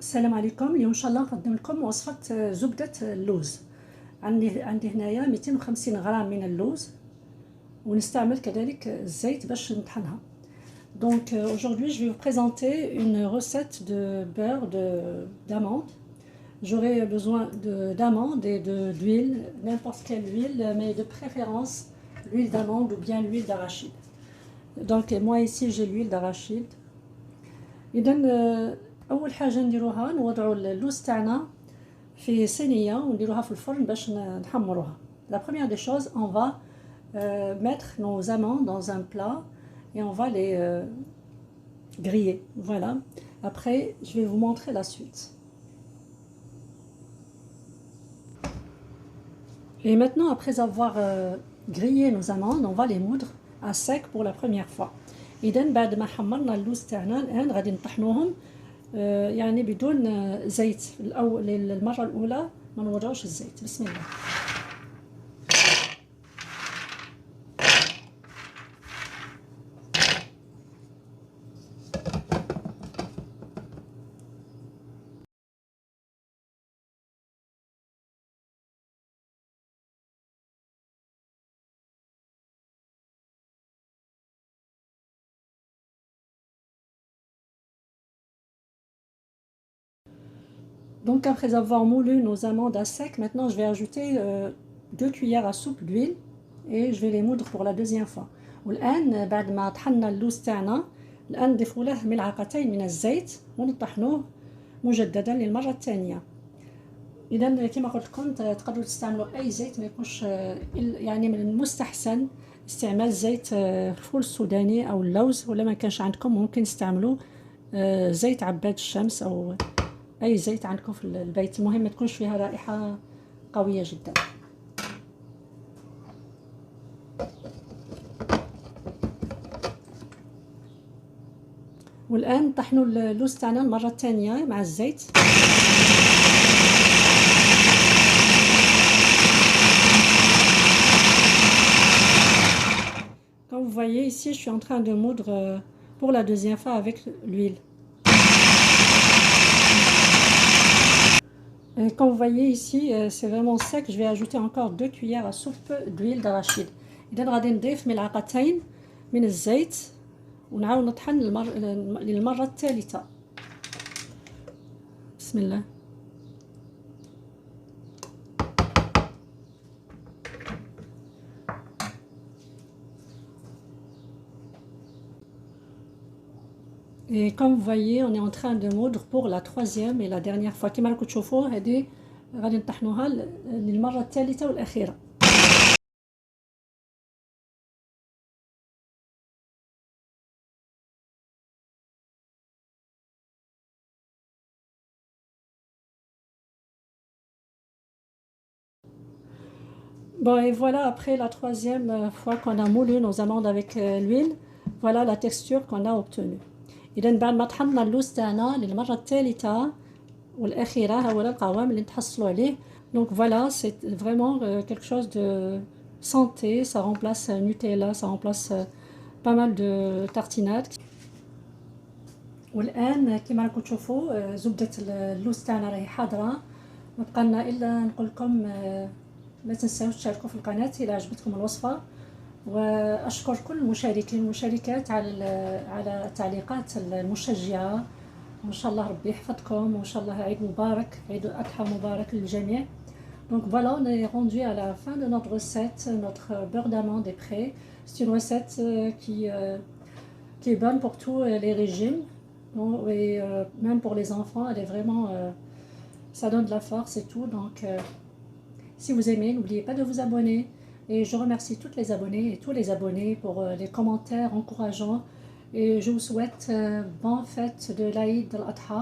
السلام عليكم. اليوم ان شاء الله نقدم لكم وصفه زبده اللوز. عندي هنايا 250 غرام من اللوز، ونستعمل كذلك الزيت باش نطحنها. Donc aujourd'hui je vais vous présenter une recette de beurre d'amande. J'aurai besoin d'amandes et d'huile, n'importe quelle huile, mais de préférence l'huile d'amande ou bien l'huile d'arachide. Donc moi ici j'ai l'huile d'arachide. إذا أول حاجة نديروها نوضعوا اللوز تاعنا في صينية ونديروها في الفرن باش نحمروها. La première des choses, on va mettre nos amandes dans un plat et on va les griller. Voilà. Après, je vais vous montrer la suite. Et maintenant, après avoir grillé nos amandes, on va les moudre à sec pour la première fois. إذا بعد ما حمرنا اللوز تاعنا الآن غادي نطحنوهم يعني بدون زيت. للمرة الأولى ما نوضعوش الزيت. بسم الله. Donc après avoir moulu nos amandes à sec, maintenant je vais ajouter 2 cuillères à soupe d'huile et je vais les moudre pour la deuxième fois. والآن بعد ما طحنا اللوز تاعنا الآن نضيفوا له ملعقتين من الزيت ونطحنوه مجددا للمرة الثانية. إذا كما قلت لكم تقدروا تستعملوا أي زيت، ما يكونش يعني من المستحسن استعمال زيت الفول السوداني أو اللوز، ولا ما كانش عندكم ممكن تستعملوا زيت عباد الشمس أو أي زيت عندكم في البيت، المهم ما تكونش فيها رائحة قوية جدا. والآن طحنوا اللوز تاعنا المرة الثانية مع الزيت. Comme vous voyez ici, je suis en train de moudre pour la deuxième fois avec l'huile. Comme vous voyez ici, c'est vraiment sec. Je vais ajouter encore 2 cuillères à soupe d'huile d'arachide. إذا غادي نضيف ملعقتين من الزيت ونعاود نطحن للمرة الثالثة. بسم الله. Et comme vous voyez, on est en train de moudre pour la troisième et la dernière fois. كما راكم تشوفوا هذه غادي نطحنوها للمرة الثالثة والأخيرة. Bon, et voilà, après la troisième fois qu'on a moulu nos amandes avec l'huile, voilà la texture qu'on a obtenue. إذا بعد ما طحنا اللوز تاعنا للمرة الثالثة والأخيرة ها هو القوام اللي نتحصلوا عليه. Donc voilà, c'est vraiment quelque chose de santé, ça remplace Nutella, ça remplace pas mal de tartinades. والآن كما راكم تشوفوا زبدة اللوز تاعنا راهي حاضرة. ما بقى لنا إلا نقول لكم ما تنساوش تشاركوا في القناة إذا عجبتكم الوصفة، وأشكر كل المشاركين والمشاركات على التعليقات المشجعة، وإن شاء الله ربي يحفظكم، وإن شاء الله عيد مبارك، عيد الأضحى مبارك للجميع. Donc voilà, on est rendu à la fin de notre recette. Notre beurre d'amande est prêt. C'est une recette qui est bonne pour tous les régimes, et même pour les enfants. Elle est vraiment, ça donne de la force et tout. Donc si vous aimez, n'oubliez pas de vous abonner. Et je remercie toutes les abonnées et tous les abonnés pour les commentaires encourageants. Et je vous souhaite bonne fête de l'Aïd al-Adha.